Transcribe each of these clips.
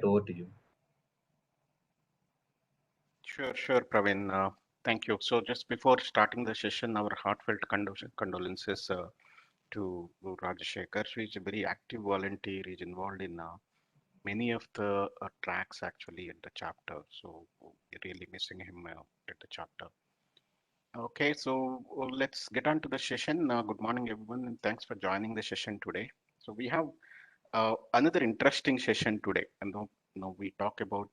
over to you. Sure, Praveen. Thank you. So just before starting the session, our heartfelt condolences to Rajashekhar. So he's a very active volunteer. He's involved in many of the tracks actually in the chapter. So we're really missing him at the chapter. Okay, so let's get on to the session. Good morning, everyone, and thanks for joining the session today. So we have another interesting session today, and we talk about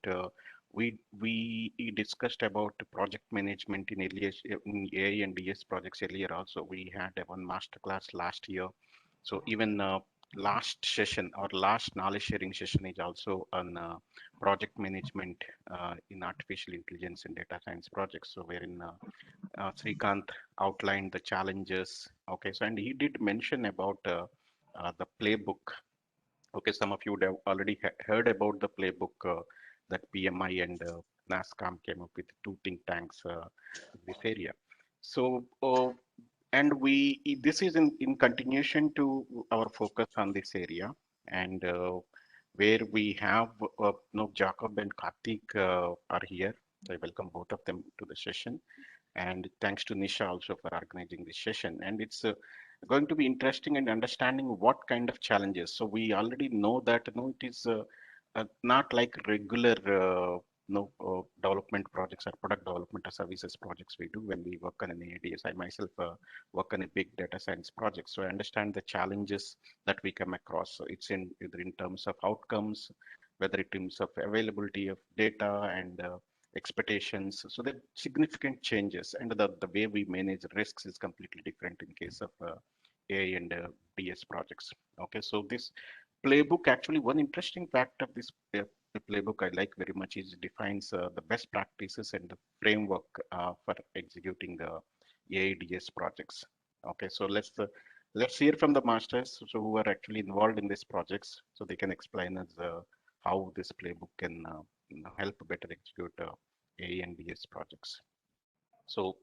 we discussed about project management in in AI and DS projects earlier. Also, we had one masterclass last year. So even last session or last knowledge sharing session is also on project management in artificial intelligence and data science projects. So wherein Srikanth outlined the challenges. Okay, so and he did mention about the playbook. Okay, some of you would have already heard about the playbook that PMI and NASSCOM came up with, two think tanks in this area. So, and this is in continuation to our focus on this area, and where we have Jacob and Karthik are here. So I welcome both of them to the session, and thanks to Nisha also for organizing this session. And it's going to be interesting and understanding what kind of challenges. So we already know that it is not like regular development projects or product development or services projects we do when we work on an ADS. I myself work on a big data science project, so I understand the challenges that we come across. So it's either in terms of outcomes, whether in terms of availability of data and expectations. So there are significant changes, and the way we manage risks is completely different in case of AI and DS projects. Okay, so this playbook, actually one interesting fact of this playbook I like very much is it defines the best practices and the framework for executing the AI DS projects. Okay, so let's hear from the masters who are actually involved in these projects, so they can explain us how this playbook can help better execute AI and DS projects. So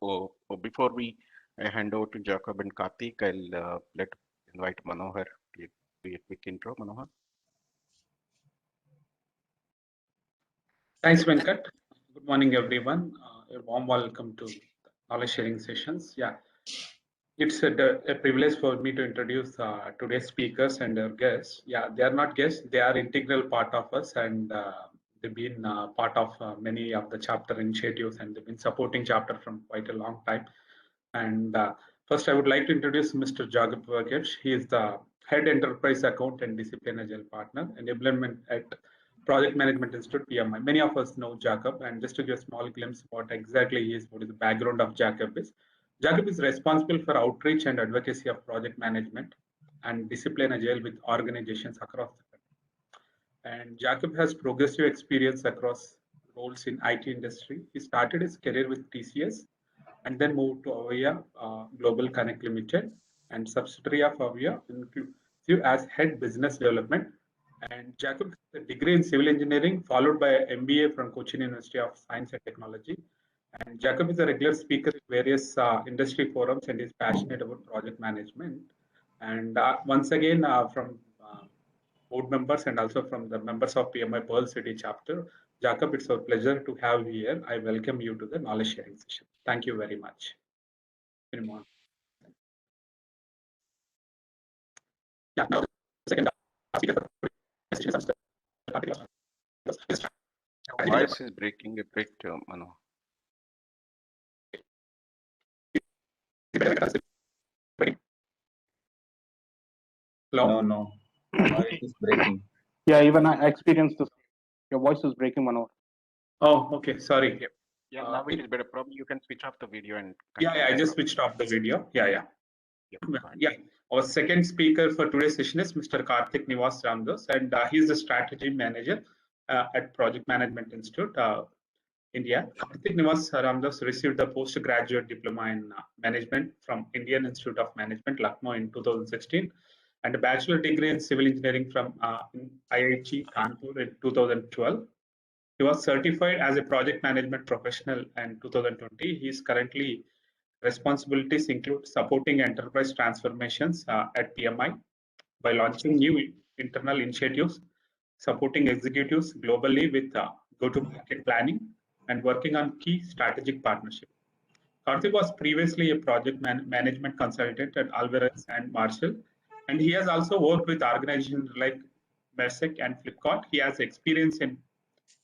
before we hand over to Jacob and Karthik, I'll invite Manohar to be a quick intro. Manohar. Thanks, Venkat. Good morning, everyone. A warm welcome to knowledge sharing sessions. Yeah, it's a privilege for me to introduce today's speakers and our guests. Yeah, they are not guests; they are integral part of us, and they've been part of many of the chapter initiatives, and they've been supporting chapter from quite a long time. And first, I would like to introduce Mr. Jagab Vakesh. He is the Head Enterprise Account and Discipline Agile Partner and Implement at Project Management Institute, PMI. Many of us know Jacob, and just to give a small glimpse what exactly he is, what is the background of Jacob is. Jacob is responsible for outreach and advocacy of project management and discipline agile with organizations across the country. And Jacob has progressive experience across roles in IT industry. He started his career with TCS and then moved to Avaya Global Connect Limited and subsidiary of Avaya as Head Business Development. And Jacob has a degree in civil engineering, followed by an MBA from Cochin University of Science and Technology. And Jacob is a regular speaker at various industry forums and is passionate about project management. And once again, from board members and also from the members of PMI Pearl City chapter, Jacob, it's a pleasure to have you here. I welcome you to the knowledge sharing session. Thank you very much. Yeah, now the second speaker voice is breaking a bit, Mano. Hello? No. It is breaking. Yeah, even I experienced this. Your voice is breaking, Manohar. Oh, okay. Sorry. Yeah, now it is better. Probably you can switch off the video and. Yeah, I just switched off the video. Yeah. Our second speaker for today's session is Mr. Karthik Nivas Ramdas, and he is the strategy manager at Project Management Institute, India. Karthik Nivas Ramdas received the postgraduate diploma in management from Indian Institute of Management, Lucknow in 2016, and a bachelor degree in civil engineering from IIT Kanpur in 2012. He was certified as a project management professional in 2020. He is currently responsibilities include supporting enterprise transformations at PMI by launching new internal initiatives, supporting executives globally with go-to-market planning and working on key strategic partnerships. Karthik was previously a project management consultant at Alvarez and Marshall, and he has also worked with organizations like Maersk and Flipkart. He has experience in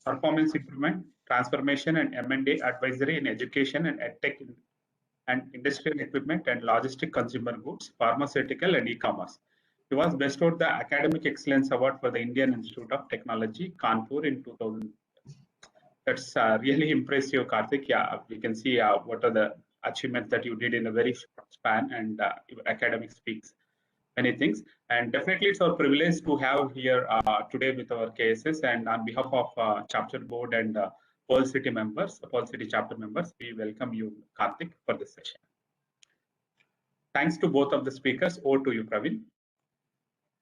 performance improvement, transformation, and M&A advisory in education and edtech and industrial equipment and logistic consumer goods, pharmaceutical, and e-commerce. He was bestowed the Academic Excellence Award for the Indian Institute of Technology, Kanpur in 2000. That's really impressive, Karthik. Yeah, we can see what are the achievements that you did in a very short span, and your academic speaks many things. And definitely, it's our privilege to have here today with our cases. And on behalf of chapter board and Pearl City members, Pearl City chapter members, we welcome you, Karthik, for this session. Thanks to both of the speakers. Over to you, Praveen.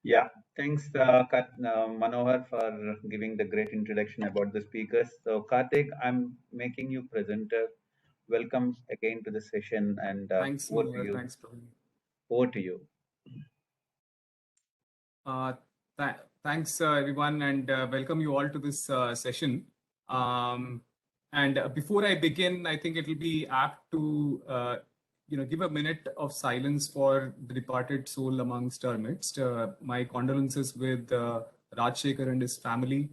Yeah, thanks, Manohar, for giving the great introduction about the speakers. So, Karthik, I'm making you presenter. Welcome again to the session, and Thanks, over to Manohar. you. Thanks, Praveen. Over to you. Thanks, everyone, and welcome you all to this session. Before I begin, I think it will be apt to give a minute of silence for the departed soul amongst our midst. My condolences with Rajshekhar and his family.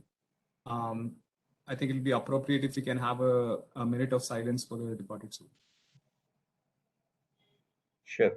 I think it will be appropriate if we can have a minute of silence for the departed soul. Sure.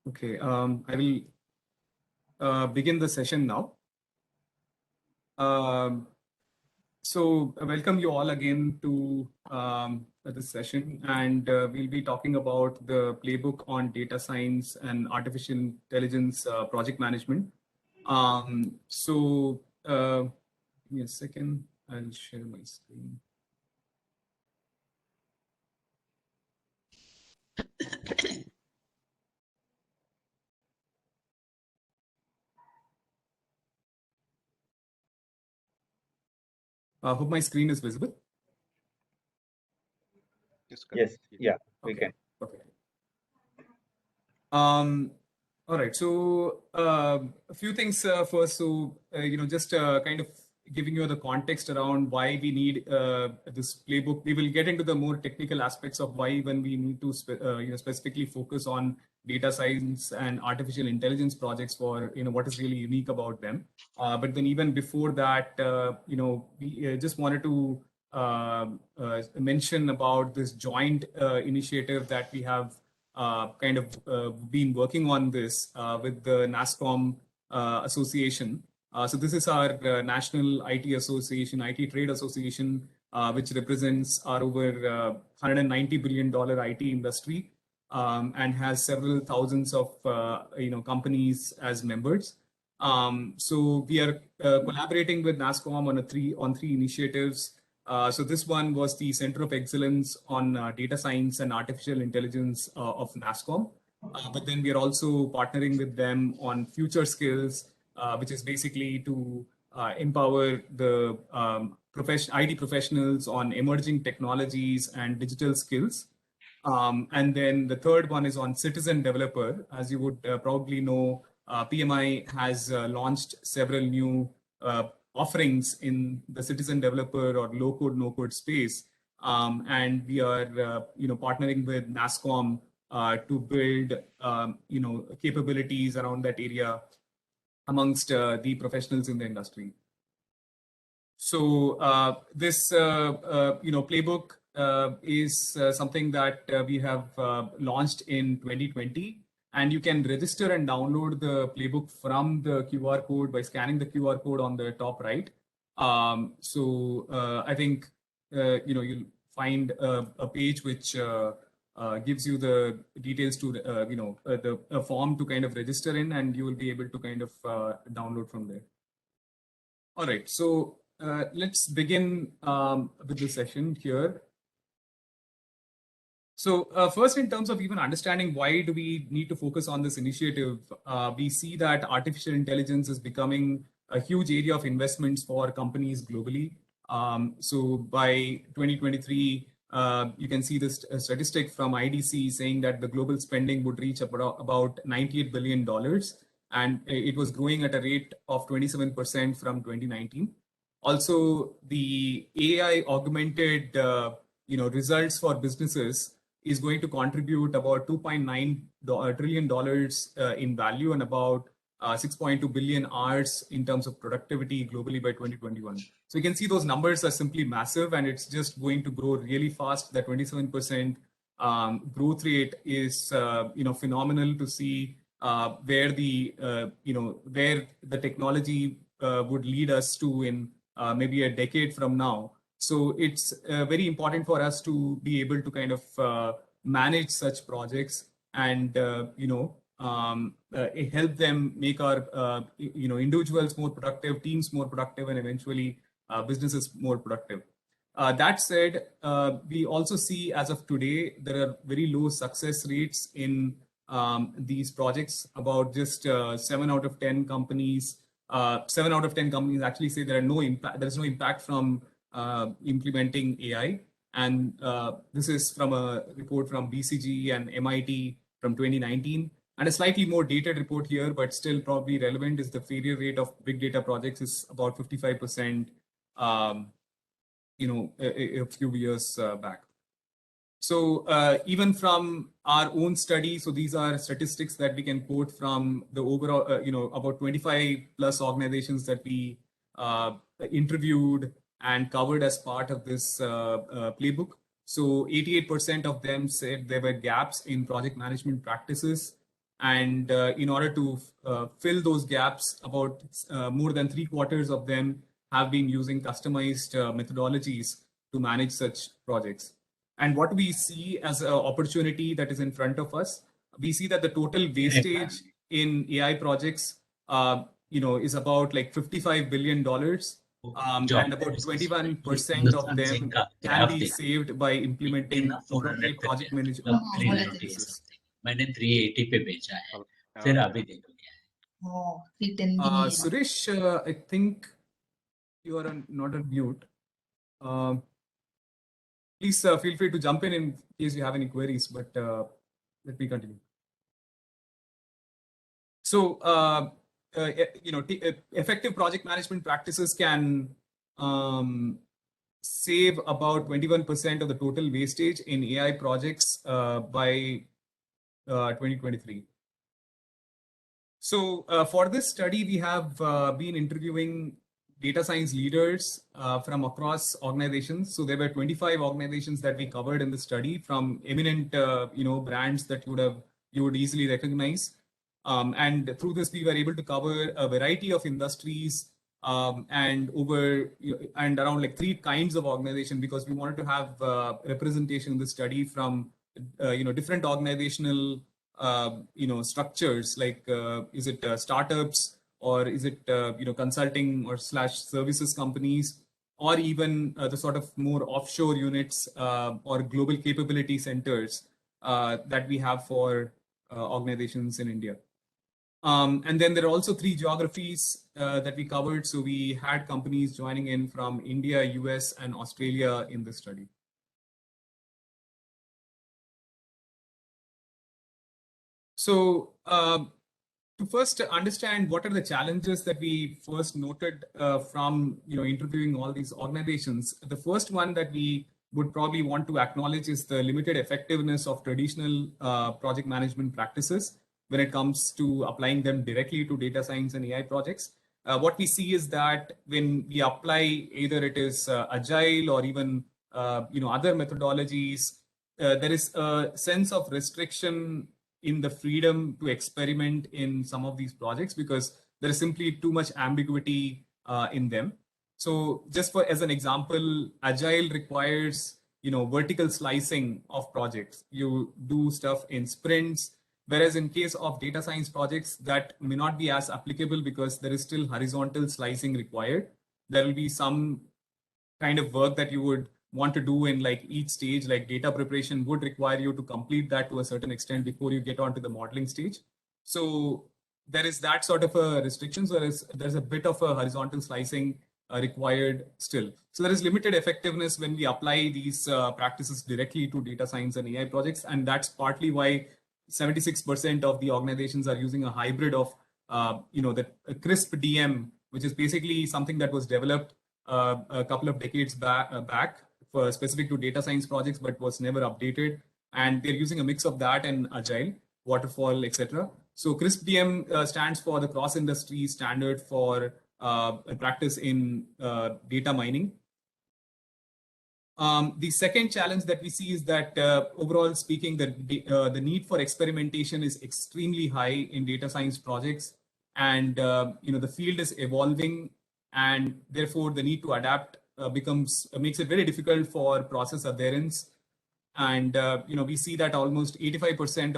Okay, I will begin the session now. So welcome you all again to this session, and we'll be talking about the playbook on data science and artificial intelligence project management. Give me a second, I'll share my screen. I hope my screen is visible. Yes, yeah, we okay. can. Okay. All right. So a few things first. So just kind of giving you the context around why we need this playbook. We will get into the more technical aspects of why when we need to specifically focus on data science and artificial intelligence projects for what is really unique about them. But then even before that, we just wanted to mention about this joint initiative that we have been working on this with the NASSCOM association. So this is our National IT Association, IT Trade Association, which represents our over $190 billion IT industry and has several thousands of companies as members. So we are collaborating with NASSCOM on three initiatives. So this one was the Center of Excellence on Data Science and Artificial Intelligence of NASSCOM. But then we are also partnering with them on future skills which is basically to empower the IT professionals on emerging technologies and digital skills. And then the third one is on citizen developer. As you would probably know, PMI has launched several new offerings in the citizen developer or low code, no code space. And we are, partnering with NASSCOM to build, capabilities around that area amongst the professionals in the industry. So this, playbook is something that we have launched in 2020, and you can register and download the playbook from the QR code by scanning the QR code on the top right. I think you'll find a page which gives you the details to the form to kind of register in, and you will be able to kind of download from there. All right, so let's begin with the session here. So first, in terms of even understanding why do we need to focus on this initiative, we see that artificial intelligence is becoming a huge area of investments for companies globally. So by 2023, you can see this statistic from IDC saying that the global spending would reach about $98 billion, and it was growing at a rate of 27% from 2019. Also, the AI augmented results for businesses is going to contribute about $2.9 trillion in value and about 6.2 billion hours in terms of productivity globally by 2021. So you can see those numbers are simply massive, and it's just going to grow really fast. That 27% growth rate is phenomenal to see where the where the technology would lead us to in maybe a decade from now. So it's very important for us to be able to kind of manage such projects and help them make our individuals more productive, teams more productive, and eventually businesses more productive. That said, we also see as of today there are very low success rates in these projects. About just 7 out of 10 companies. 7 out of 10 companies actually say there is no impact from implementing AI. And this is from a report from BCG and MIT from 2019. And a slightly more dated report here, but still probably relevant, is the failure rate of big data projects is about 55%, a few years back. So even from our own study, so these are statistics that we can quote from the overall, about 25 plus organizations that we interviewed and covered as part of this playbook. So 88% of them said there were gaps in project management practices. And in order to fill those gaps, about more than 3/4 of them have been using customized methodologies to manage such projects. And what we see as an opportunity that is in front of us, we see that the total wastage in AI projects, is about like $55 billion. And about 21% of them can be saved by implementing appropriate project management practices. मैंने 380 पे बेचा है, फिर अभी देखो क्या है। Suresh, I think you are not on mute. Please feel free to jump in case you have any queries, but let me continue. So, effective project management practices can save about 21% of the total wastage in AI projects by 2023. So for this study, we have been interviewing data science leaders from across organizations. So there were 25 organizations that we covered in the study, from eminent brands that you would easily recognize. And through this, we were able to cover a variety of industries and around like 3 kinds of organization, because we wanted to have representation in the study from different organizational structures, like is it startups, or is it consulting or / services companies, or even the sort of more offshore units or global capability centers that we have for organizations in India. And then there are also 3 geographies that we covered. So we had companies joining in from India, US, and Australia in this study. So to first understand what are the challenges that we first noted from interviewing all these organizations, the first one that we would probably want to acknowledge is the limited effectiveness of traditional project management practices when it comes to applying them directly to data science and AI projects. What we see is that when we apply either it is agile or even other methodologies, there is a sense of restriction in the freedom to experiment in some of these projects because there is simply too much ambiguity in them. So just as an example, agile requires vertical slicing of projects. You do stuff in sprints, whereas in case of data science projects that may not be as applicable because there is still horizontal slicing required. There will be some kind of work that you would want to do in like each stage, like data preparation would require you to complete that to a certain extent before you get onto the modeling stage. So there is that sort of a restriction. So there's a bit of a horizontal slicing required still. So there is limited effectiveness when we apply these practices directly to data science and AI projects. And that's partly why 76% of the organizations are using a hybrid of, the crisp DM, which is basically something that was developed a couple of decades back for specific to data science projects, but was never updated. And they're using a mix of that and agile, waterfall, etc. So CRISP DM stands for the cross-industry standard for practice in data mining. The second challenge that we see is that overall speaking, the need for experimentation is extremely high in data science projects, and the field is evolving, and therefore the need to adapt makes it very difficult for process adherence. And we see that almost 85%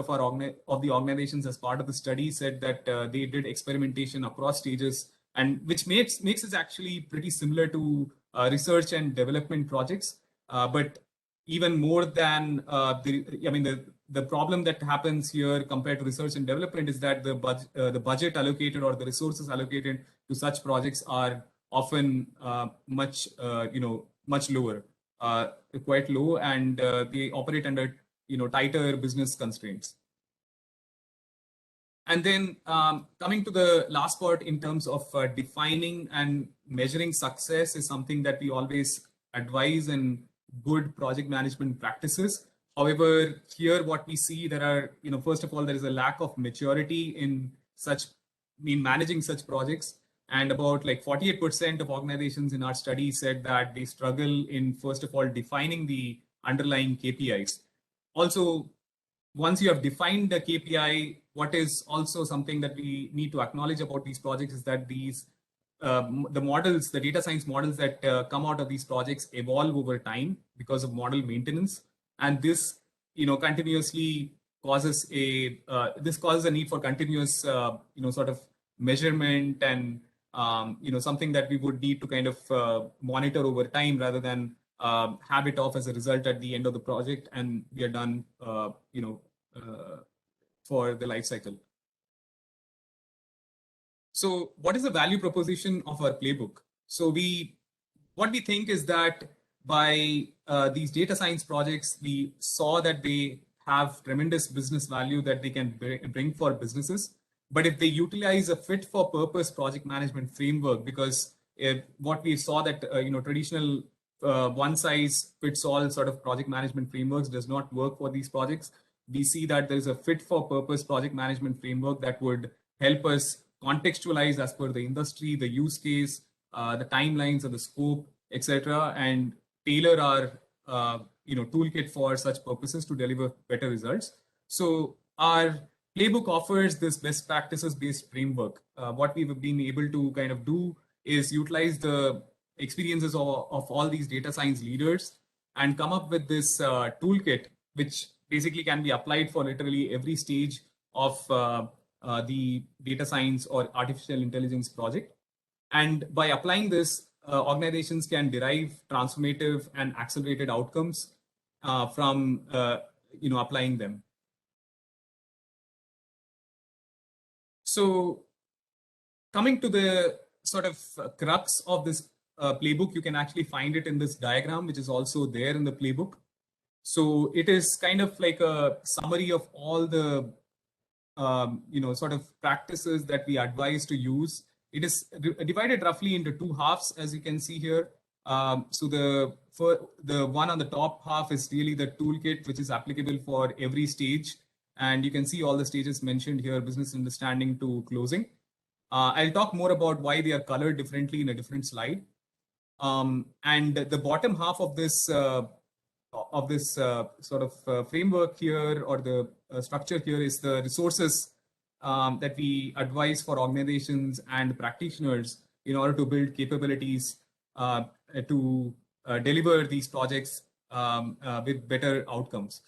of the organizations as part of the study said that they did experimentation across stages, and which makes it actually pretty similar to research and development projects. But even more than the problem that happens here compared to research and development is that the budget allocated or the resources allocated to such projects are often much lower, quite low, and they operate under tighter business constraints. And then coming to the last part in terms of defining and measuring success is something that we always advise in good project management practices. However, here what we see, there are, first of all, there is a lack of maturity in managing such projects. And about like 48% of organizations in our study said that they struggle in, first of all, defining the underlying KPIs. Also, once you have defined the KPI, what is also something that we need to acknowledge about these projects is that these the data science models that come out of these projects evolve over time because of model maintenance, and this continuously causes a need for continuous sort of measurement and something that we would need to kind of monitor over time rather than have it off as a result at the end of the project and we are done for the life cycle. So what is the value proposition of our playbook? So what we think is that by these data science projects, we saw that they have tremendous business value that they can bring for businesses. But if they utilize a fit for purpose project management framework, because what we saw that traditional one size fits all sort of project management frameworks does not work for these projects. We see that there is a fit for purpose project management framework that would help us contextualize as per the industry, the use case, the timelines of the scope, etc., and tailor our toolkit for such purposes to deliver better results. So our playbook offers this best practices based framework. What we've been able to kind of do is utilize the experiences of all these data science leaders and come up with this toolkit, which basically can be applied for literally every stage of the data science or artificial intelligence project. And by applying this, organizations can derive transformative and accelerated outcomes from applying them. So coming to the sort of crux of this playbook, you can actually find it in this diagram, which is also there in the playbook. So it is kind of like a summary of all the sort of practices that we advise to use. It is divided roughly into two halves, as you can see here. So the one on the top half is really the toolkit, which is applicable for every stage. And you can see all the stages mentioned here, business understanding to closing. I'll talk more about why they are colored differently in a different slide. And the bottom half of this sort of framework here, or the structure here, is the resources that we advise for organizations and practitioners in order to build capabilities to deliver these projects with better outcomes.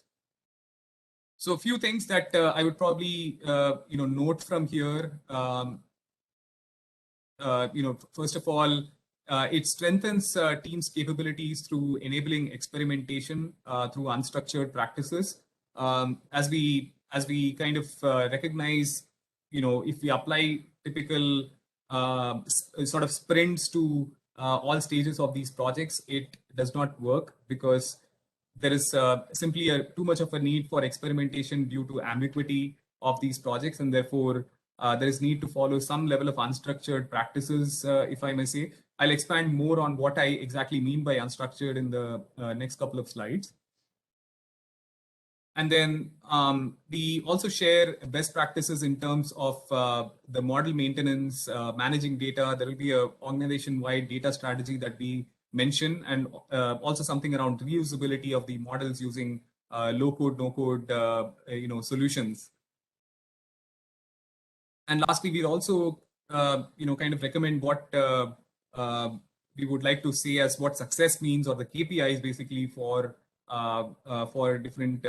So a few things that I would probably note from here. First of all, it strengthens teams' capabilities through enabling experimentation through unstructured practices. As we kind of recognize, if we apply typical sort of sprints to all stages of these projects, it does not work because there is simply too much of a need for experimentation due to ambiguity of these projects, and therefore there is need to follow some level of unstructured practices, if I may say. I'll expand more on what I exactly mean by unstructured in the next couple of slides. And then we also share best practices in terms of the model maintenance, managing data. There will be an organization-wide data strategy that we mention, and also something around reusability of the models using low-code, no-code solutions. And lastly, we also kind of recommend what we would like to say as what success means, or the KPIs basically for different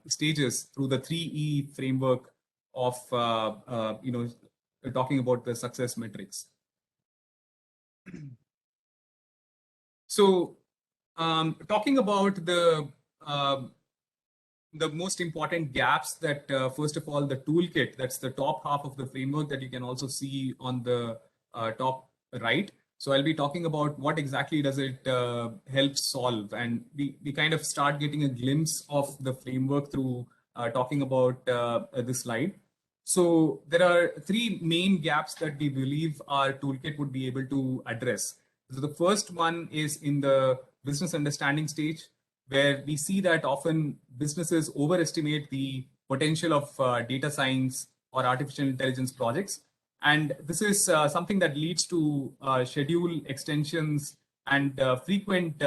stages through the 3E framework of talking about the success metrics. So talking about the most important gaps, that first of all, the toolkit, that's the top half of the framework that you can also see on the top right. So I'll be talking about what exactly does it help solve, and we kind of start getting a glimpse of the framework through talking about this slide. So there are three main gaps that we believe our toolkit would be able to address. So the first one is in the business understanding stage, where we see that often businesses overestimate the potential of data science or artificial intelligence projects. And this is something that leads to schedule extensions and frequent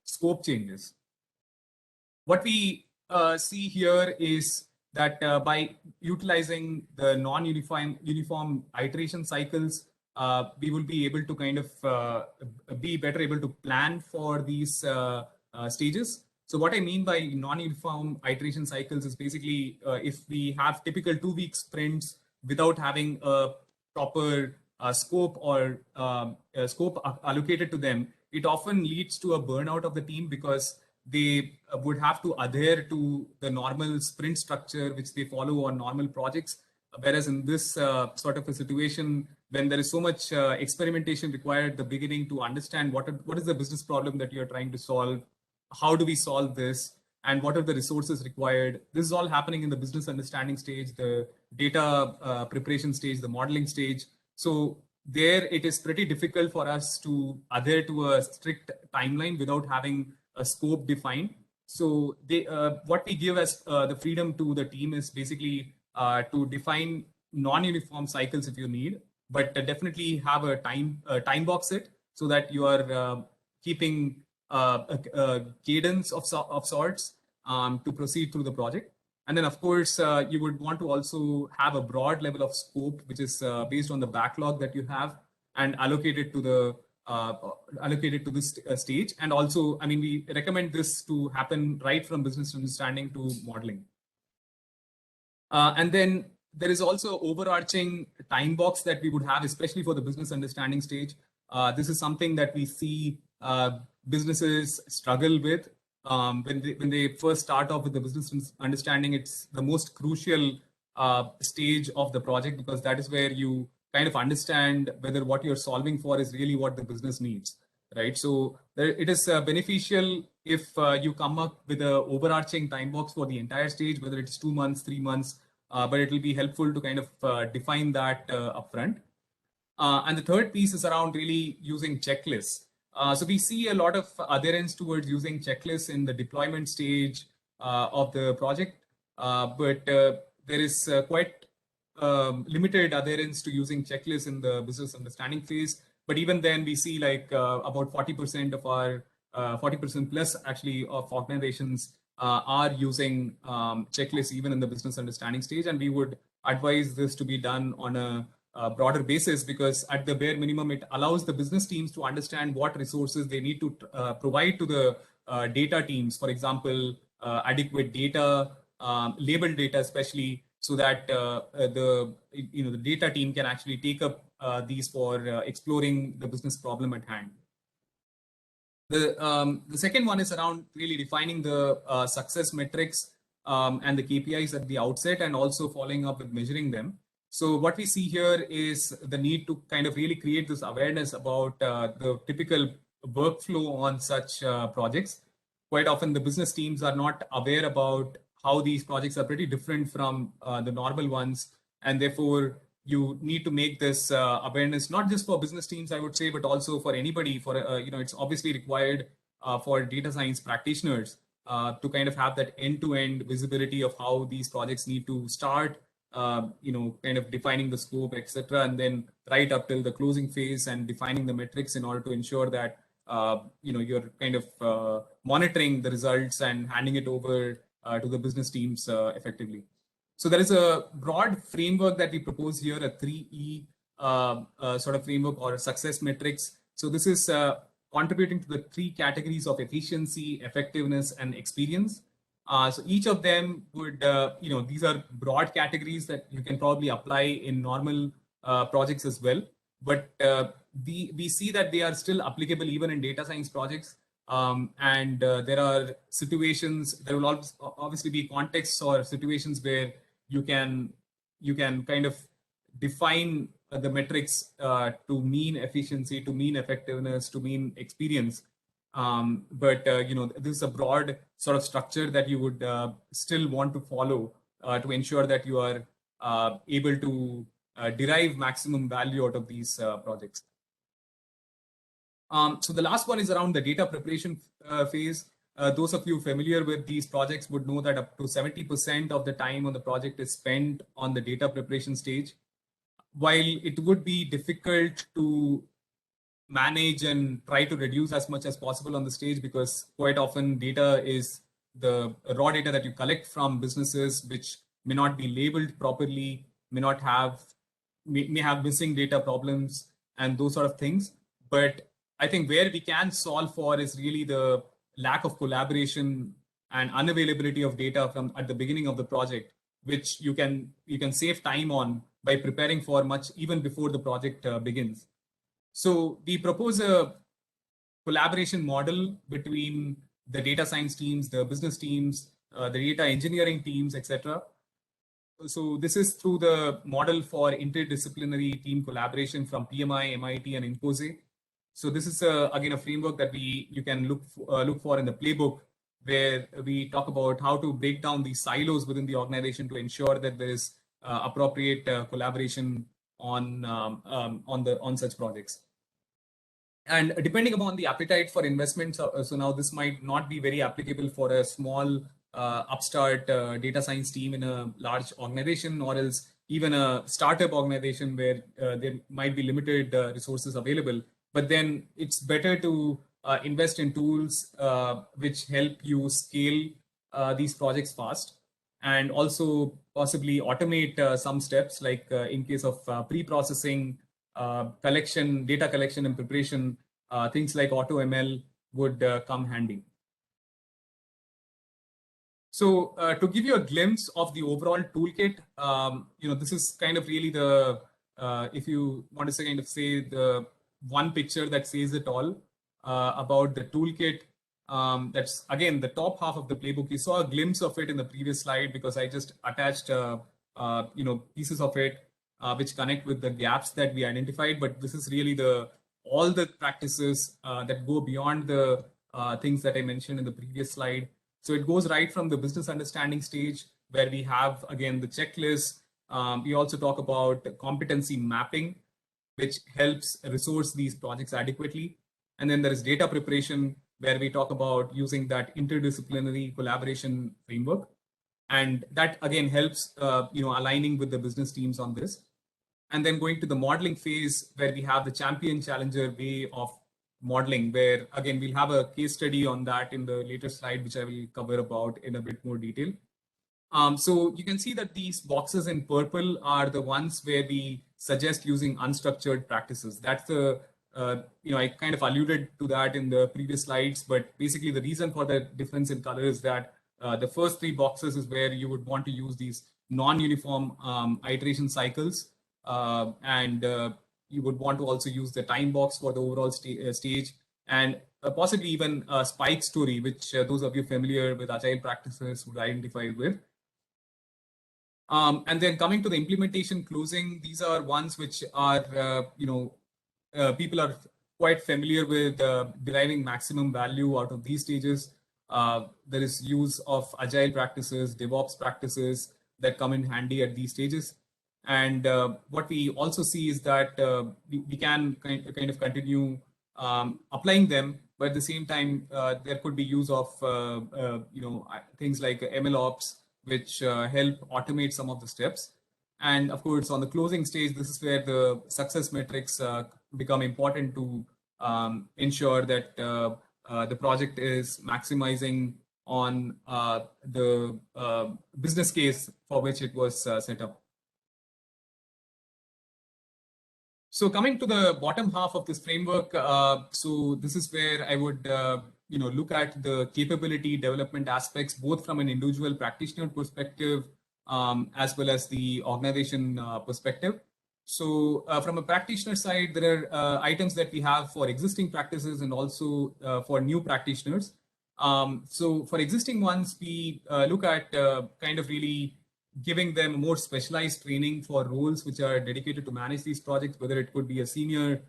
scope changes. What we see here is that by utilizing the non-uniform iteration cycles, we will be able to kind of be better able to plan for these stages. So what I mean by non-uniform iteration cycles is basically if we have typical 2-week sprints without having a proper scope or scope allocated to them, it often leads to a burnout of the team because they would have to adhere to the normal sprint structure which they follow on normal projects. Whereas in this sort of a situation, when there is so much experimentation required at the beginning to understand what is the business problem that you're trying to solve, how do we solve this, and what are the resources required. This is all happening in the business understanding stage, the data preparation stage, the modeling stage. So there it is pretty difficult for us to adhere to a strict timeline without having a scope defined. So what we give as the freedom to the team is basically to define non-uniform cycles if you need, but definitely have a time box it so that you are keeping a cadence of sorts to proceed through the project. And then, of course, you would want to also have a broad level of scope, which is based on the backlog that you have and allocated to this stage. And also, I mean, we recommend this to happen right from business understanding to modeling. And then there is also overarching time box that we would have, especially for the business understanding stage. This is something that we see businesses struggle with when they first start off with the business understanding. It's the most crucial stage of the project, because that is where you kind of understand whether what you're solving for is really what the business needs, right? So it is beneficial if you come up with an overarching time box for the entire stage, whether it's 2 months, 3 months, but it will be helpful to kind of define that upfront. And the third piece is around really using checklists. So we see a lot of adherence towards using checklists in the deployment stage of the project, but there is quite limited adherence to using checklists in the business understanding phase. But even then, we see like about 40% of our 40% plus actually of organizations are using checklists even in the business understanding stage, and we would advise this to be done on a broader basis, because at the bare minimum, it allows the business teams to understand what resources they need to provide to the data teams. For example, adequate data, labeled data, especially, so that the data team can actually take up these for exploring the business problem at hand. The second one is around really defining the success metrics and the KPIs at the outset, and also following up with measuring them. So what we see here is the need to kind of really create this awareness about the typical workflow on such projects. Quite often the business teams are not aware about how these projects are pretty different from the normal ones. And therefore you need to make this awareness, not just for business teams, I would say, but also for anybody. For it's obviously required for data science practitioners to kind of have that end-to-end visibility of how these projects need to start, kind of defining the scope, etc., and then right up till the closing phase and defining the metrics in order to ensure that you're kind of monitoring the results and handing it over to the business teams effectively. So there is a broad framework that we propose here, a 3E sort of framework or success metrics. So this is contributing to the 3 categories of efficiency, effectiveness, and experience. So each of them would, these are broad categories that you can probably apply in normal projects as well. But we see that they are still applicable even in data science projects. And there are situations, there will obviously be contexts or situations where you can kind of define the metrics to mean efficiency, to mean effectiveness, to mean experience. But this is a broad sort of structure that you would still want to follow to ensure that you are able to derive maximum value out of these projects. So the last one is around the data preparation phase. Those of you familiar with these projects would know that up to 70% of the time on the project is spent on the data preparation stage. While it would be difficult to manage and try to reduce as much as possible on the stage, because quite often data is the raw data that you collect from businesses, which may not be labeled properly, may have missing data problems and those sort of things. But I think where we can solve for is really the lack of collaboration and unavailability of data from at the beginning of the project, which you can save time on by preparing for much even before the project begins. So we propose a collaboration model between the data science teams, the business teams, the data engineering teams, etc. So this is through the model for interdisciplinary team collaboration from PMI, MIT, and Infosys. So this is again a framework that you can look for in the playbook, where we talk about how to break down these silos within the organization to ensure that there is appropriate collaboration on such projects. And depending upon the appetite for investments, so now this might not be very applicable for a small upstart data science team in a large organization, or else even a startup organization where there might be limited resources available. But then it's better to invest in tools which help you scale these projects fast, and also possibly automate some steps, like in case of pre-processing, data collection and preparation, things like AutoML would come handy. So to give you a glimpse of the overall toolkit, this is kind of really the, if you want to kind of say the one picture that says it all about the toolkit. That's again the top half of the playbook. You saw a glimpse of it in the previous slide because I just attached a pieces of it which connect with the gaps that we identified. But this is really all the practices that go beyond the things that I mentioned in the previous slide. So it goes right from the business understanding stage, where we have, again, the checklist. We also talk about competency mapping, which helps resource these projects adequately. And then there is data preparation, where we talk about using that interdisciplinary collaboration framework. And that, again, helps aligning with the business teams on this. And then going to the modeling phase, where we have the champion challenger way of modeling, where, again, we'll have a case study on that in the later slide, which I will cover about in a bit more detail. So you can see that these boxes in purple are the ones where we suggest using unstructured practices. That's the, I kind of alluded to that in the previous slides, but basically the reason for the difference in color is that the first three boxes is where you would want to use these non-uniform iteration cycles. And you would want to also use the time box for the overall stage, and possibly even a spike story, which those of you familiar with agile practices would identify with. And then coming to the implementation closing, these are ones which are, people are quite familiar with deriving maximum value out of these stages. There is use of agile practices, DevOps practices that come in handy at these stages. And what we also see is that we can kind of continue applying them, but at the same time, there could be use of things like MLOps, which help automate some of the steps. And of course, on the closing stage, this is where the success metrics become important to ensure that the project is maximizing on the business case for which it was set up. So coming to the bottom half of this framework, so this is where I would look at the capability development aspects, both from an individual practitioner perspective as well as the organization perspective. So from a practitioner side, there are items that we have for existing practices and also for new practitioners. So for existing ones, we look at kind of really giving them more specialized training for roles which are dedicated to manage these projects, whether it could be a senior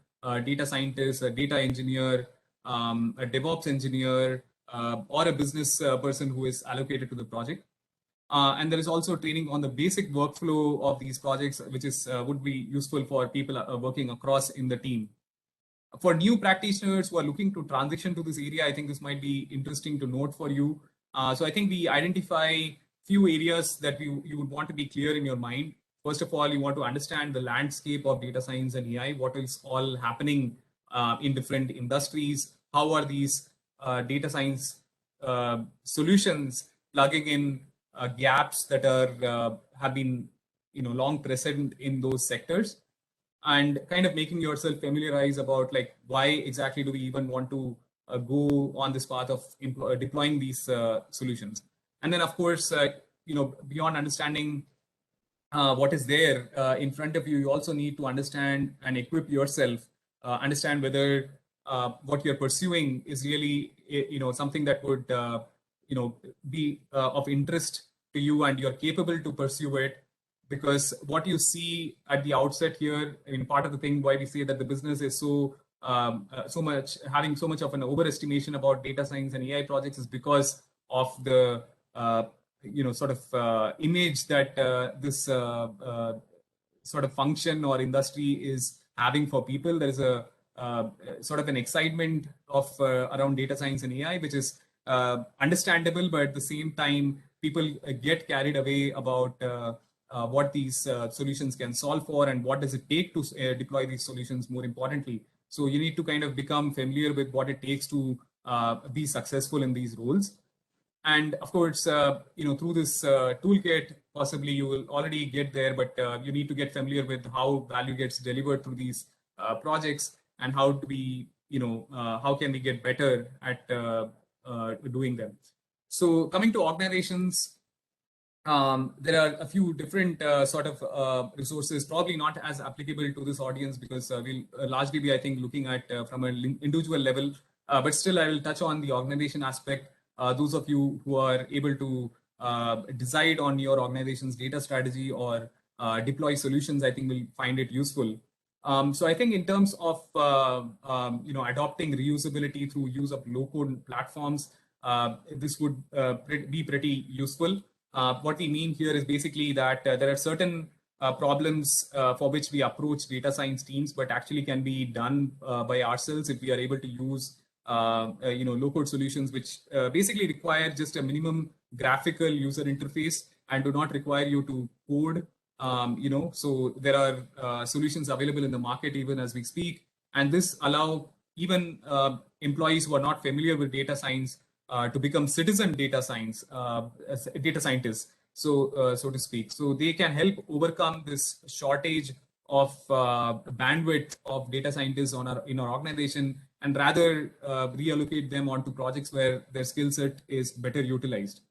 data scientist, a data engineer, a DevOps engineer, or a business person who is allocated to the project. And there is also training on the basic workflow of these projects, which is would be useful for people working across in the team. For new practitioners who are looking to transition to this area, I think this might be interesting to note for you. So I think we identify few areas that you would want to be clear in your mind. First of all, you want to understand the landscape of data science and AI, what is all happening in different industries, how are these data science solutions plugging in gaps that are have been long present in those sectors, and kind of making yourself familiarize about like why exactly do we even want to go on this path of deploying these solutions. And then, of course, beyond understanding what is there in front of you, you also need to understand and equip yourself, understand whether what you're pursuing is really, something that would, be of interest to you and you're capable to pursue it. Because what you see at the outset here, in part of the thing why we say that the business is having so much of an overestimation about data science and AI projects is because of the image that this sort of function or industry is having for people. There is a sort of an excitement of around data science and AI, which is understandable, but at the same time, people get carried away about what these solutions can solve for and what does it take to deploy these solutions, more importantly. So you need to kind of become familiar with what it takes to be successful in these roles. And of course, through this toolkit, possibly you will already get there, but you need to get familiar with how value gets delivered through these projects and how do we, how can we get better at doing them. So coming to organizations, there are a few different resources, probably not as applicable to this audience because we'll largely be, I think, looking at from an individual level, but still I will touch on the organization aspect. Those of you who are able to decide on your organization's data strategy or deploy solutions, I think will find it useful. So I think in terms of adopting reusability through use of low-code platforms, this would be pretty useful. What we mean here is basically that there are certain problems for which we approach data science teams, but actually can be done by ourselves if we are able to use low-code solutions, which basically require just a minimum graphical user interface and do not require you to code. So there are solutions available in the market even as we speak, and this allow even employees who are not familiar with data science to become citizen data scientists, so to speak. So they can help overcome this shortage of bandwidth of data scientists in our organization, and rather reallocate them onto projects where their skill set is better utilized.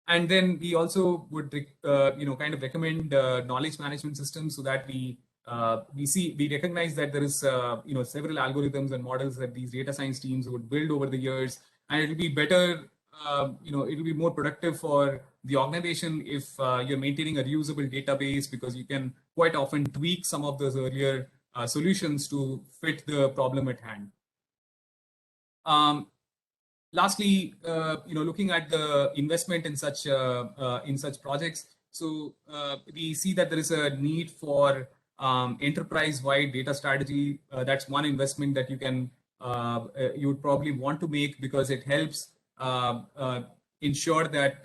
And then we also would, kind of recommend knowledge management systems so that we recognize that there is, several algorithms and models that these data science teams would build over the years, and it will be better, it will be more productive for the organization if you're maintaining a reusable database, because you can quite often tweak some of those earlier solutions to fit the problem at hand. Lastly, looking at the investment in such projects, so we see that there is a need for enterprise-wide data strategy. That's one investment that you would probably want to make, because it helps ensure that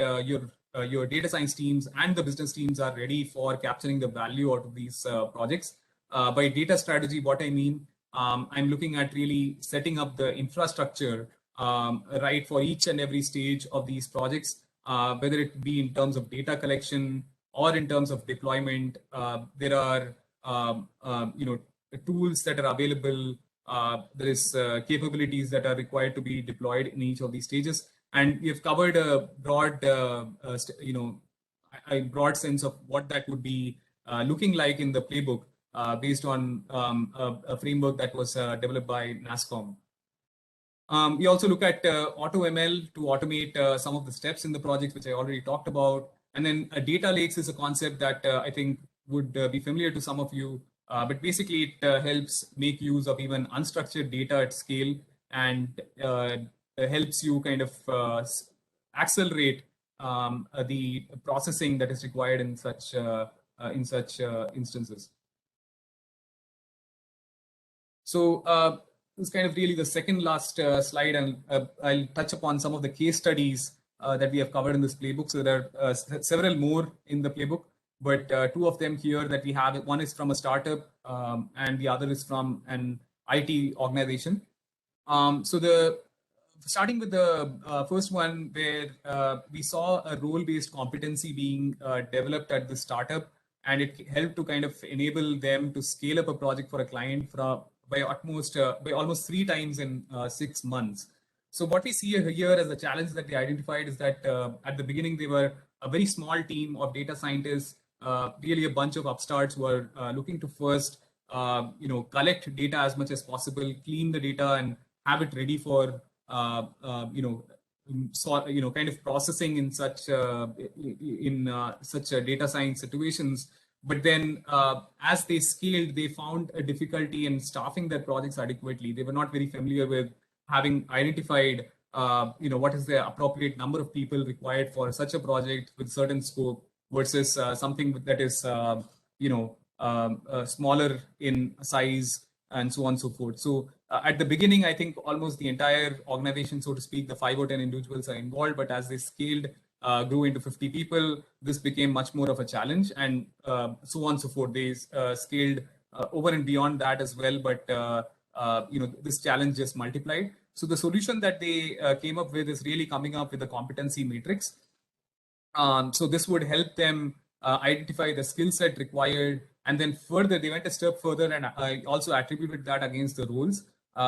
your data science teams and the business teams are ready for capturing the value out of these projects. By data strategy, what I mean, I'm looking at really setting up the infrastructure right for each and every stage of these projects, whether it be in terms of data collection or in terms of deployment. There are tools that are available. There is capabilities that are required to be deployed in each of these stages, and we have covered a broad broad sense of what that would be looking like in the playbook, based on a framework that was developed by NASSCOM. We also look at AutoML to automate some of the steps in the project, which I already talked about. And then data lakes is a concept that I think would be familiar to some of you, but basically it helps make use of even unstructured data at scale, and helps you kind of accelerate the processing that is required in such instances. So this is kind of really the second last slide, and I'll touch upon some of the case studies that we have covered in this playbook. So there are several more in the playbook, but two of them here that we have. One is from a startup, and the other is from an IT organization. Starting with the first one, where we saw a role-based competency being developed at the startup, and it helped to kind of enable them to scale up a project for a client by almost 3 times in 6 months. So what we see here as a challenge that they identified is that at the beginning they were a very small team of data scientists, really a bunch of upstarts who are looking to first collect data as much as possible, clean the data, and have it ready for kind of processing in such data science situations. But then as they scaled, they found a difficulty in staffing their projects adequately. They were not very familiar with having identified what is the appropriate number of people required for such a project with certain scope versus something that is smaller in size, and so on and so forth. So at the beginning, I think almost the entire organization, so to speak, the 5 or 10 individuals are involved, but as they scaled, grew into 50 people, this became much more of a challenge, and so on and so forth. They scaled over and beyond that as well, but this challenge just multiplied. So the solution that they came up with is really coming up with a competency matrix. So this would help them identify the skill set required, and then further they went a step further and also attributed that against the roles.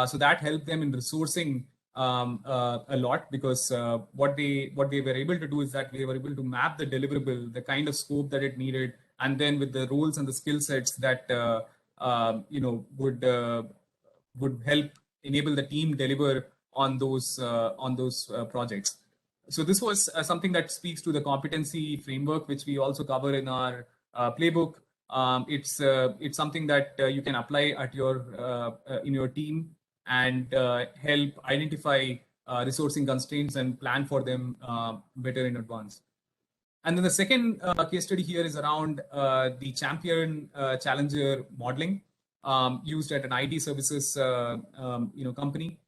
So that helped them in resourcing a lot, because what they were able to do is that they were able to map the deliverable, the kind of scope that it needed, and then with the roles and the skill sets that would help enable the team deliver on those projects. So this was something that speaks to the competency framework, which we also cover in our playbook. It's something that you can apply at your in your team and help identify resourcing constraints and plan for them better in advance. And then the second case study here is around the champion challenger modeling used at an IT services company.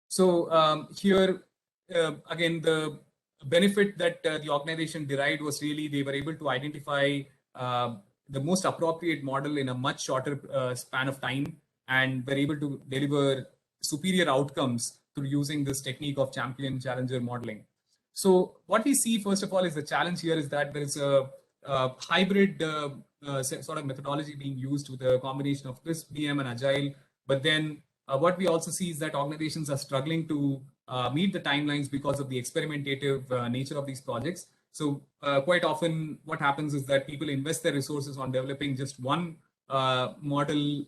So here again, the benefit that the organization derived was really they were able to identify the most appropriate model in a much shorter span of time, and were able to deliver superior outcomes through using this technique of champion challenger modeling. So what we see, first of all, is the challenge here is that there is a hybrid sort of methodology being used with a combination of CRISP, BM, and Agile. But then what we also see is that organizations are struggling to meet the timelines because of the experimentative nature of these projects. So quite often what happens is that people invest their resources on developing just one model,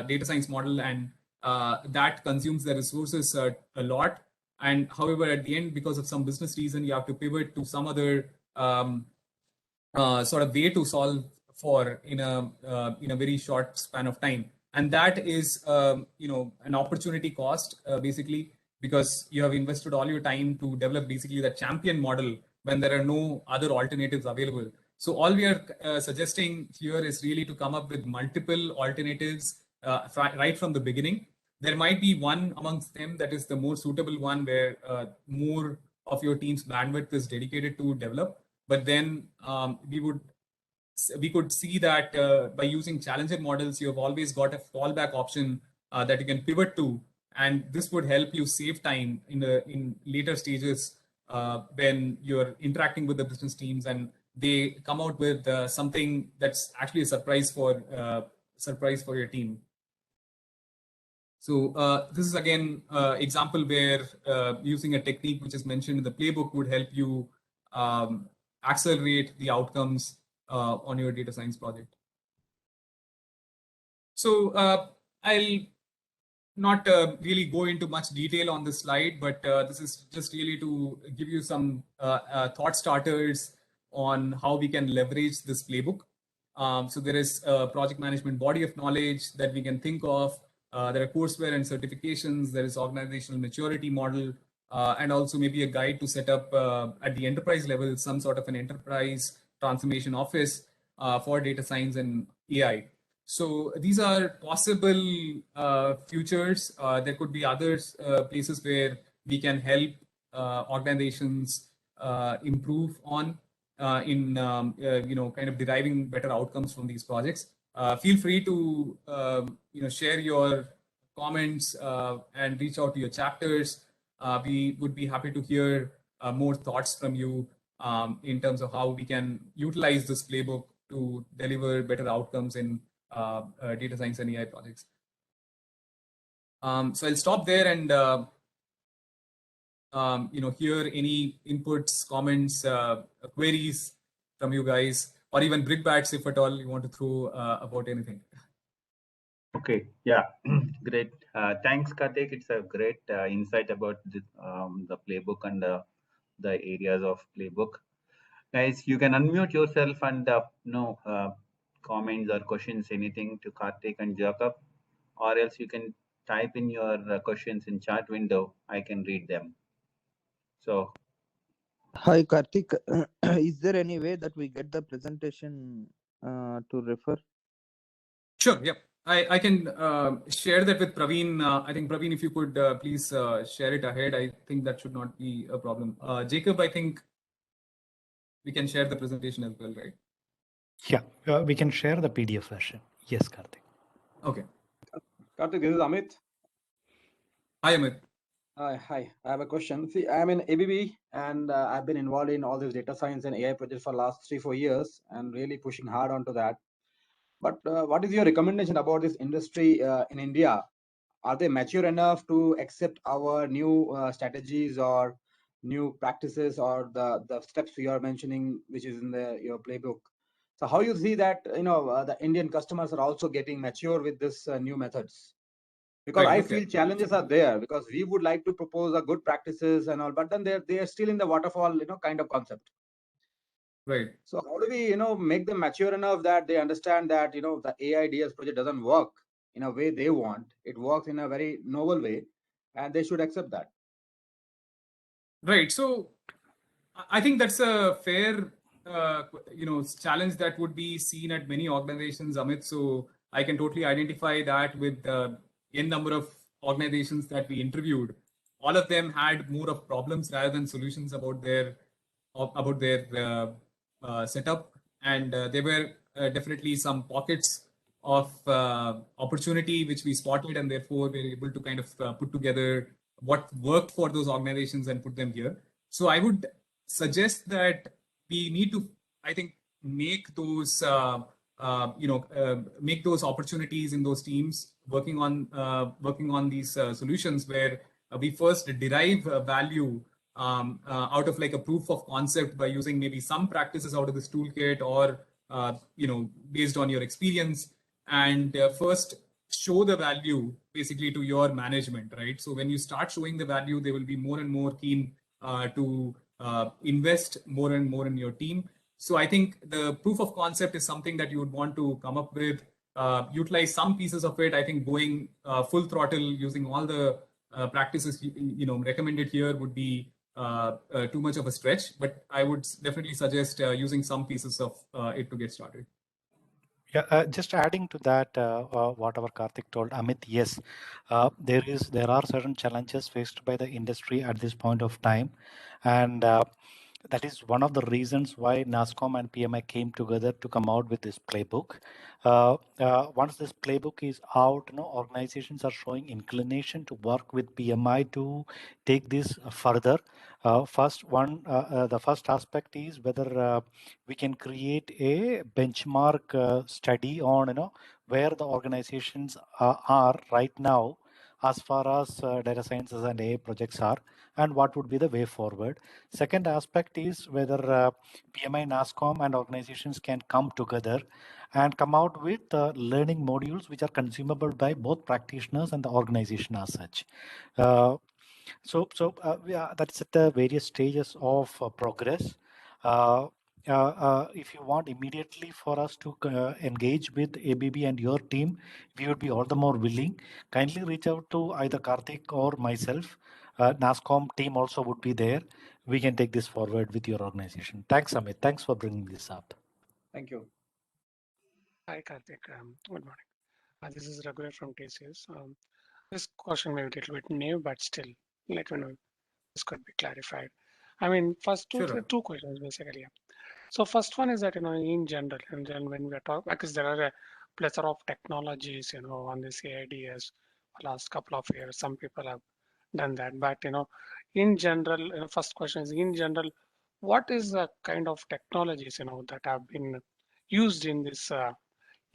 data science model, and that consumes their resources a lot. And however, at the end, because of some business reason, you have to pivot to some other sort of way to solve for in a very short span of time. And that is an opportunity cost basically, because you have invested all your time to develop basically the champion model when there are no other alternatives available. So all we are suggesting here is really to come up with multiple alternatives right from the beginning. There might be one amongst them that is the more suitable one, where more of your team's bandwidth is dedicated to develop. But then we could see that by using challenger models, you have always got a fallback option that you can pivot to, and this would help you save time in later stages when you're interacting with the business teams and they come out with something that's actually a surprise for your team. So this is again example where using a technique which is mentioned in the playbook would help you accelerate the outcomes on your data science project. So I'll not really go into much detail on this slide, but this is just really to give you some thought starters on how we can leverage this playbook. So there is a project management body of knowledge that we can think of. There are courseware and certifications. There is organizational maturity model, and also maybe a guide to set up at the enterprise level some sort of an enterprise transformation office for data science and AI. So these are possible futures. There could be other places where we can help organizations improve on in kind of deriving better outcomes from these projects. Feel free to share your comments and reach out to your chapters. We would be happy to hear more thoughts from you in terms of how we can utilize this playbook to deliver better outcomes in data science and AI projects. So I'll stop there and hear any inputs, comments, queries from you guys, or even brickbats if at all you want to throw about anything. Okay, yeah, great. Thanks, Karthik. It's a great insight about the playbook and the areas of playbook. Guys, you can unmute yourself and comments or questions, anything to Karthik and Jacob, or else you can type in your questions in chat window. I can read them. So, hi Karthik, is there any way that we get the presentation to refer? Sure, yeah. I can share that with Praveen. I think Praveen, if you could please share it ahead, I think that should not be a problem. Jacob, I think we can share the presentation as well, right? Yeah, we can share the PDF version. Yes, Karthik. Okay. Karthik, this is Amit. Hi, Amit. Hi, I have a question. See, I'm in ABB and I've been involved in all these data science and AI projects for the last 3-4 years and really pushing hard onto that. But what is your recommendation about this industry in India? Are they mature enough to accept our new strategies or new practices or the steps you are mentioning, which is in your playbook? So how you see that the Indian customers are also getting mature with this new methods? Because Right, I okay. feel challenges are there, because we would like to propose a good practices and all, but then they are still in the waterfall, kind of concept. Right. So how do we, make them mature enough that they understand that, the AIDS project doesn't work in a way they want. It works in a very novel way, and they should accept that. Right. So I think that's a fair, challenge that would be seen at many organizations, Amit. So I can totally identify that with n number of organizations that we interviewed. All of them had more of problems rather than solutions about their setup, and there were definitely some pockets of opportunity which we spotted, and therefore we were able to kind of put together what worked for those organizations and put them here. So I would suggest that we need to, I think, make those make those opportunities in those teams working on these solutions where we first derive value out of like a proof of concept by using maybe some practices out of this toolkit, or based on your experience, and first show the value basically to your management, right? So when you start showing the value, they will be more and more keen to invest more and more in your team. So I think the proof of concept is something that you would want to come up with, utilize some pieces of it. I think going full throttle using all the practices recommended here would be too much of a stretch, but I would definitely suggest using some pieces of it to get started. Yeah, just adding to that, whatever Karthik told, Amit, yes, there are certain challenges faced by the industry at this point of time, and that is one of the reasons why NASSCOM and PMI came together to come out with this playbook. Once this playbook is out, organizations are showing inclination to work with PMI to take this further. The first aspect is whether we can create a benchmark study on where the organizations are right now as far as data sciences and AI projects are, and what would be the way forward. Second aspect is whether PMI, NASSCOM and organizations can come together and come out with learning modules which are consumable by both practitioners and the organization as such. That's at the various stages of progress. If you want immediately for us to engage with ABB and your team, we would be all the more willing. Kindly reach out to either Karthik or myself. NASSCOM team also would be there. We can take this forward with your organization. Thanks, Amit. Thanks for bringing this up. Thank you. Hi, Karthik. Good morning. This is Raghuram from TCS. This question may be a little bit new, but still, let me know if this could be clarified. I mean, first two questions basically. So first one is that, in general, and then when we are talking, because there are a plethora of technologies, on this AIDS last couple of years, some people have done that, but, in general, first question is, in general, what is the kind of technologies, that have been used in this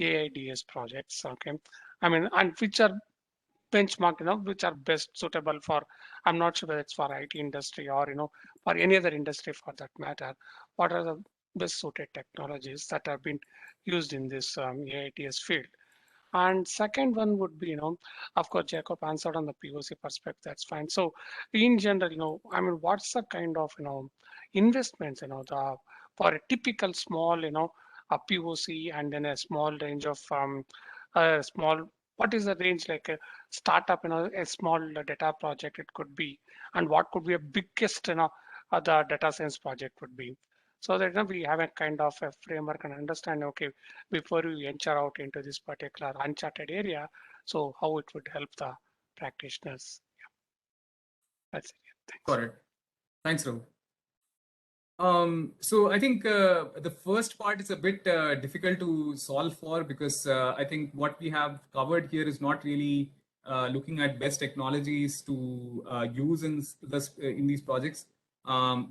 AIDS projects? Okay. I mean, and which are benchmark, which are best suitable for, I'm not sure whether it's for IT industry or, for any other industry for that matter. What are the best suited technologies that have been used in this AIDS field? And second one would be, of course, Jacob answered on the POC perspective, that's fine. So in general, I mean, what's the kind of, investments, for a typical small, a POC and then a small range of, what is the range like a startup, a small data project it could be, and what could be a biggest, the data science project would be. So that we have a kind of a framework and understand, okay, before we venture out into this particular uncharted area, so how it would help the practitioners. Yeah. That's it. Yeah. Thanks. Got it. Thanks, Raghu. So I think the first part is a bit difficult to solve for, because I think what we have covered here is not really looking at best technologies to use in these projects,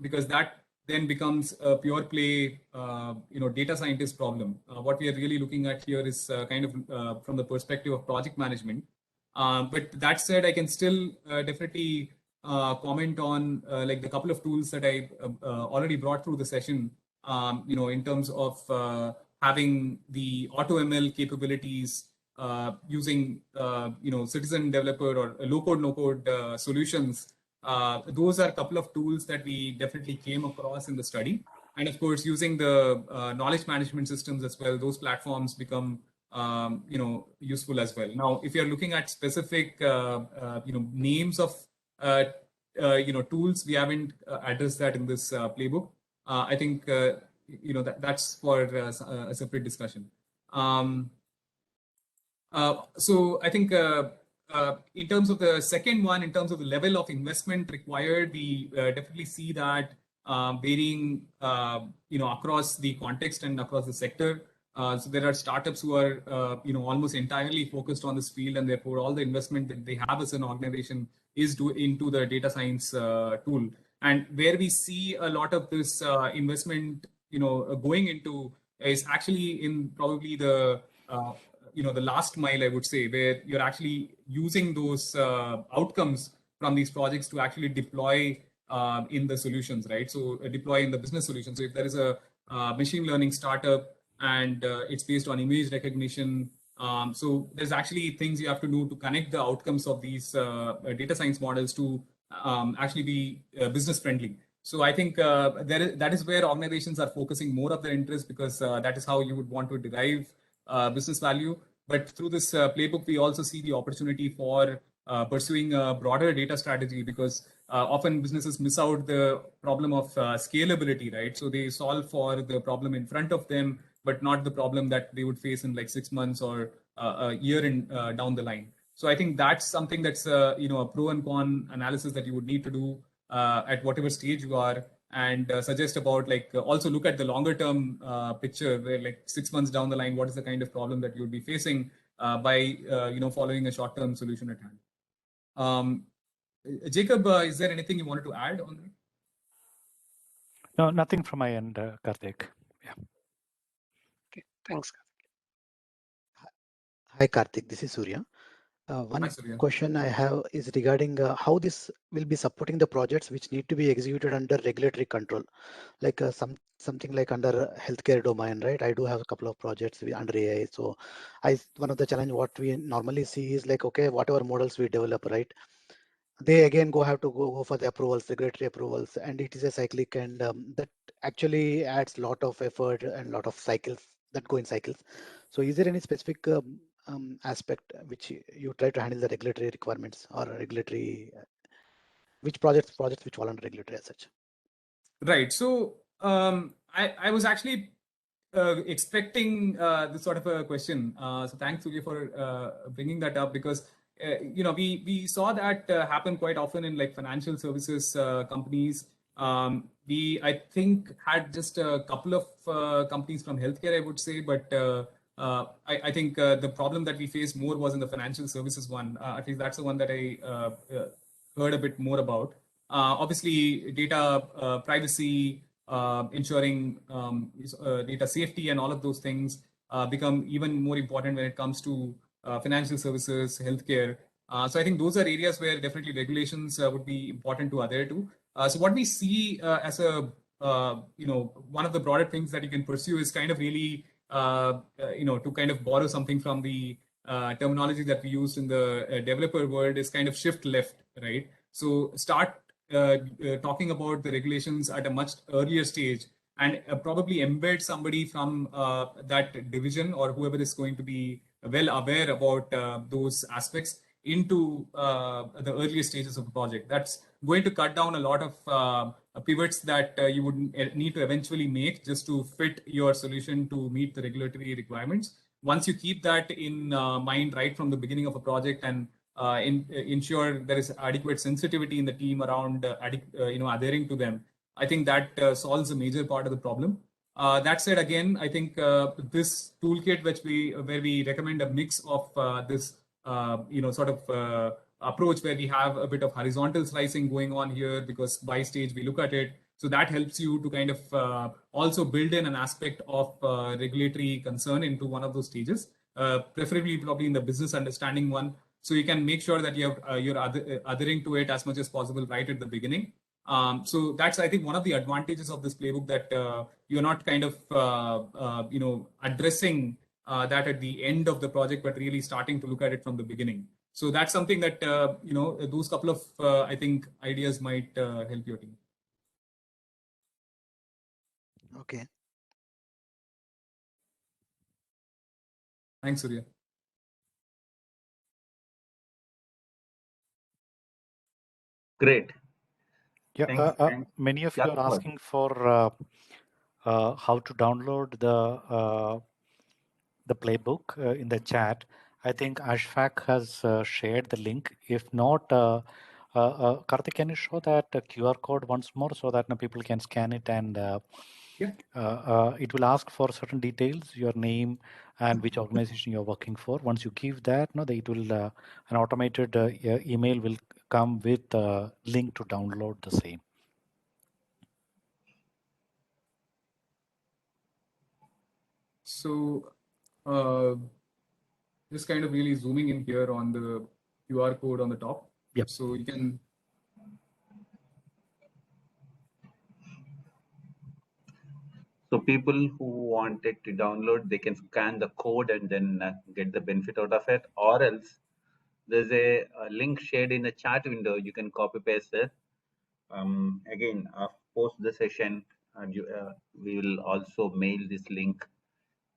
because that then becomes a pure play, data scientist problem. What we are really looking at here is kind of from the perspective of project management. But that said, I can still definitely comment on like the couple of tools that I already brought through the session, in terms of having the AutoML capabilities using citizen developer or low-code, no-code solutions. Those are a couple of tools that we definitely came across in the study. And of course, using the knowledge management systems as well, those platforms become useful as well. Now, if you're looking at specific names of tools, we haven't addressed that in this playbook. I think that's for a separate discussion. So I think in terms of the second one, in terms of the level of investment required, we definitely see that varying, across the context and across the sector. So there are startups who are, almost entirely focused on this field, and therefore all the investment that they have as an organization is into the data science tool. And where we see a lot of this investment, going into is actually in probably the the last mile, I would say, where you're actually using those outcomes from these projects to actually deploy in the solutions, right? So deploy in the business solutions. So if there is a machine learning startup and it's based on image recognition, so there's actually things you have to do to connect the outcomes of these data science models to actually be business friendly. So I think that is where organizations are focusing more of their interest, because that is how you would want to derive business value. But through this playbook, we also see the opportunity for pursuing a broader data strategy, because often businesses miss out the problem of scalability, right? So they solve for the problem in front of them, but not the problem that they would face in like 6 months or a year down the line. So I think that's something that's a pro and con analysis that you would need to do at whatever stage you are, and suggest about also look at the longer term picture, where like 6 months down the line, what is the kind of problem that you would be facing by following a short term solution at hand. Jacob, is there anything you wanted to add on that? No, nothing from my end, Karthik. Yeah. Okay, thanks. Hi, Karthik. This is Surya. One question I have is regarding how this will be supporting the projects which need to be executed under regulatory control, like something like under healthcare domain, right? I do have a couple of projects under AI. So one of the challenge what we normally see is like, okay, whatever models we develop, right? They again have to go for the approvals, regulatory approvals, and it is a cyclic, and that actually adds a lot of effort and a lot of cycles that go in cycles. So is there any specific aspect which you try to handle the regulatory requirements or regulatory, which projects which fall under regulatory as such? Right. So I was actually expecting this sort of a question. So thanks, Surya, for bringing that up, because we saw that happen quite often in like financial services companies. We, I think, had just a couple of companies from healthcare, I would say, but I think the problem that we faced more was in the financial services one. At least that's the one that I heard a bit more about. Obviously, data privacy, ensuring data safety, and all of those things become even more important when it comes to financial services, healthcare. So I think those are areas where definitely regulations would be important to adhere to. So what we see as a one of the broader things that you can pursue is kind of really to kind of borrow something from the terminology that we use in the developer world, is kind of shift left, right? So start talking about the regulations at a much earlier stage, and probably embed somebody from that division or whoever is going to be well aware about those aspects into the earliest stages of the project. That's going to cut down a lot of pivots that you would need to eventually make just to fit your solution to meet the regulatory requirements. Once you keep that in mind right from the beginning of a project, and ensure there is adequate sensitivity in the team around adhering to them, I think that solves a major part of the problem. That said, again, I think this toolkit, where we recommend a mix of this sort of approach, where we have a bit of horizontal slicing going on here, because by stage we look at it. So that helps you to kind of also build in an aspect of regulatory concern into one of those stages, preferably probably in the business understanding one. So you can make sure that you're adhering to it as much as possible right at the beginning. So that's, I think, one of the advantages of this playbook, that you're not kind of addressing that at the end of the project, but really starting to look at it from the beginning. So that's something that, those couple of, I think, ideas might help your team. Okay. Thanks, Surya. Great. Yeah, Thanks. many of Yeah, you are go ahead. asking for how to download the playbook in the chat. I think Ashfaq has shared the link. If not, Karthik, can you show that QR code once more so that people can scan it and it will ask for certain details, your name and which organization you're working for. Once you give that, it will an automated email will come with a link to download the same. So just kind of really zooming in here on the QR code on the top. Yep. So you can. So people who wanted to download, they can scan the code and then get the benefit out of it, or else there's a link shared in the chat window. You can copy paste it. Again, post the session, we will also mail this link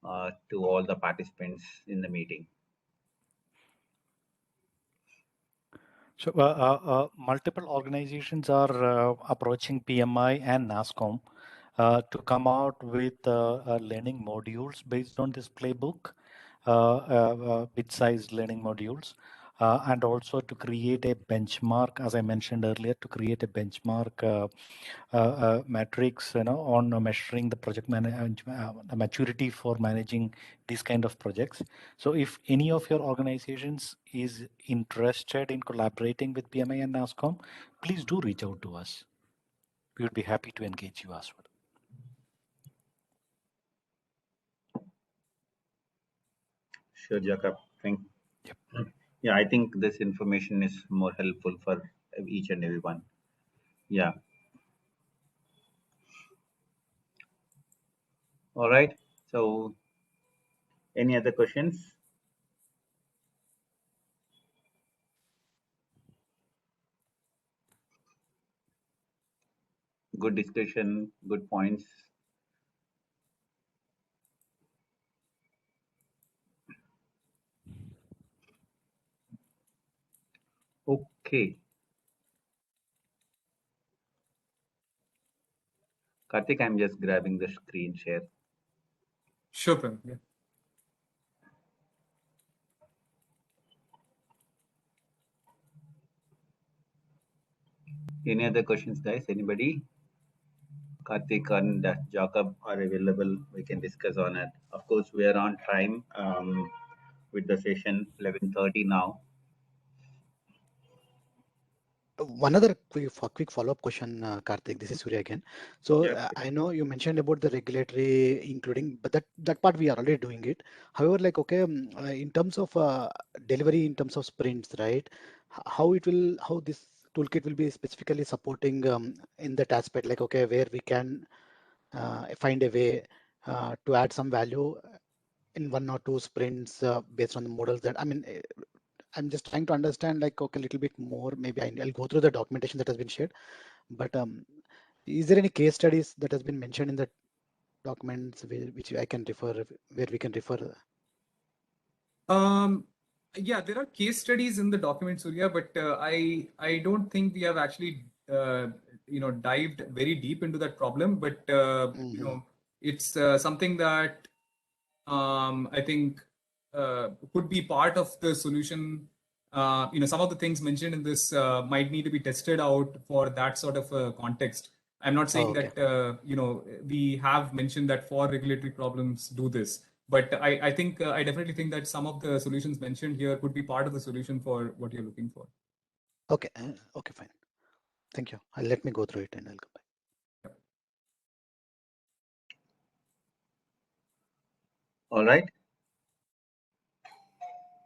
to all the participants in the meeting. So multiple organizations are approaching PMI and NASSCOM to come out with learning modules based on this playbook, bit-sized learning modules, and also to create a benchmark, as I mentioned earlier, to create a benchmark metrics, on measuring the project maturity for managing these kind of projects. So if any of your organizations is interested in collaborating with PMI and NASSCOM, please do reach out to us. We would be happy to engage you as well. Sure, Jacob. Yep. Yeah, I think this information is more helpful for each and everyone. Yeah. All right. So, any other questions? Good discussion, good points. Okay. Karthik, I'm just grabbing the screen share. Sure, Prem. Yeah. Any other questions, guys? Anybody? Karthik and Jacob are available. We can discuss on it. Of course, we are on time with the session 11:30 now. One other quick follow-up question, Karthik. This is Surya again. So I know you mentioned about the regulatory including, but that part we are already doing it. However, in terms of delivery, in terms of sprints, right? How this toolkit will be specifically supporting in that aspect, where we can find a way to add some value in 1 or 2 sprints based on the models that I'm just trying to understand, a little bit more. Maybe I'll go through the documentation that has been shared. But is there any case studies that has been mentioned in the documents which I can refer, where we can refer? Yeah, there are case studies in the document, Surya, but I don't think we have actually dived very deep into that problem. But it's something that I think could be part of the solution. Some of the things mentioned in this might need to be tested out for that sort of context. I'm not saying that we have mentioned that for regulatory problems do this, but I think I definitely think that some of the solutions mentioned here could be part of the solution for what you're looking for. Okay. Okay, fine. Thank you. Let me go through it and I'll come back. All right.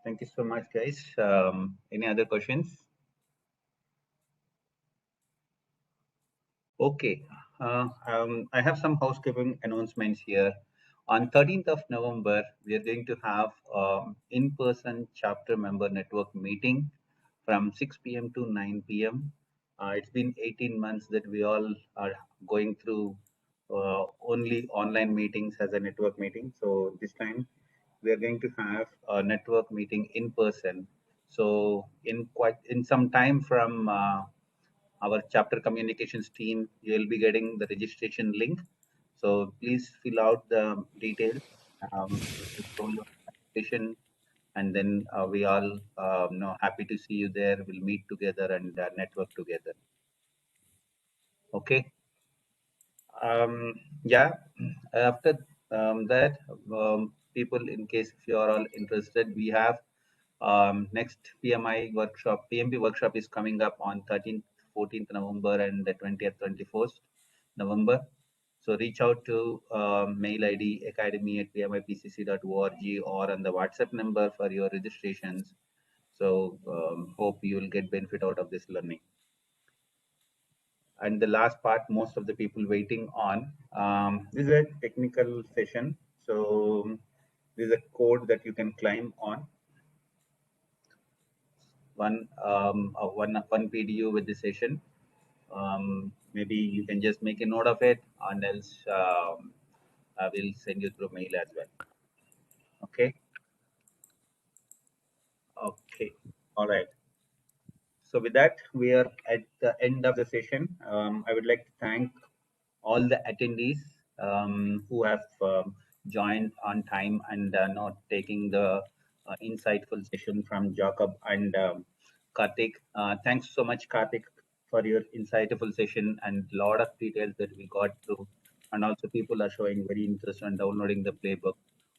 Thank you so much, guys. Any other questions? Okay. I have some housekeeping announcements here. On 13th of November, we are going to have in-person chapter member network meeting from 6 p.m. to 9 p.m. It's been 18 months that we all are going through only online meetings as a network meeting. So this time we are going to have a network meeting in person. So in some time from our chapter communications team, you will be getting the registration link. So please fill out the details, control your registration, and then we all happy to see you there. We'll meet together and network together. Okay. Yeah. After that, people, in case if you are all interested, we have next PMI workshop. PMP workshop is coming up on 13th, 14th November and the 20th, 21st November. So reach out to mail ID academy@pmipcc.org or on the WhatsApp number for your registrations. So hope you will get benefit out of this learning. And the last part, most of the people waiting on, this is a technical session. So this is a code that you can climb on. One PDU with the session. Maybe you can just make a note of it, and else I will send you through mail as well. Okay. Okay. All right. So with that, we are at the end of the session. I would like to thank all the attendees who have joined on time and not taking the insightful session from Jacob and Karthik. Thanks so much, Karthik, for your insightful session and a lot of details that we got through. And also people are showing very interest in downloading the playbook.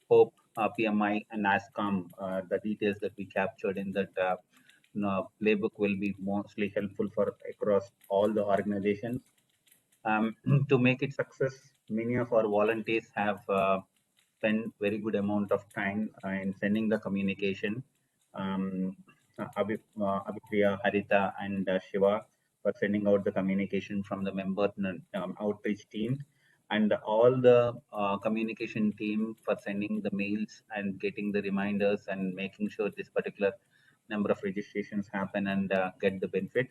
Hope PMI and NASSCOM, the details that we captured in that playbook will be mostly helpful for across all the organizations. To make it success, many of our volunteers have spent very good amount of time in sending the communication. Abhipriya, Harita, and Shiva for sending out the communication from the member outreach team, and all the communication team for sending the mails and getting the reminders and making sure this particular number of registrations happen and get the benefit.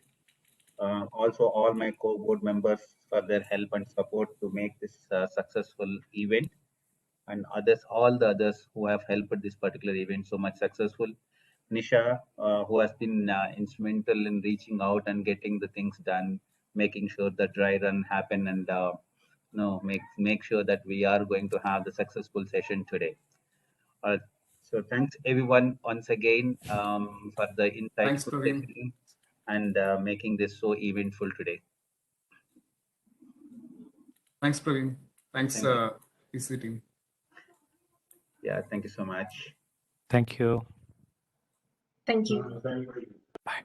Also all my co-board members for their help and support to make this successful event, and others, all the others who have helped this particular event so much successful. Nisha, who has been instrumental in reaching out and getting the things done, making sure the dry run happen, and make sure that we are going to have the successful session today. So thanks everyone once again for the insightful session and making this so eventful today. Thanks, Praveen. Thanks, PC team. Yeah, thank you so much. Thank you. Thank you. Bye.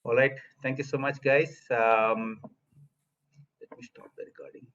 All right. Thank you so much, guys. Let me stop the recording.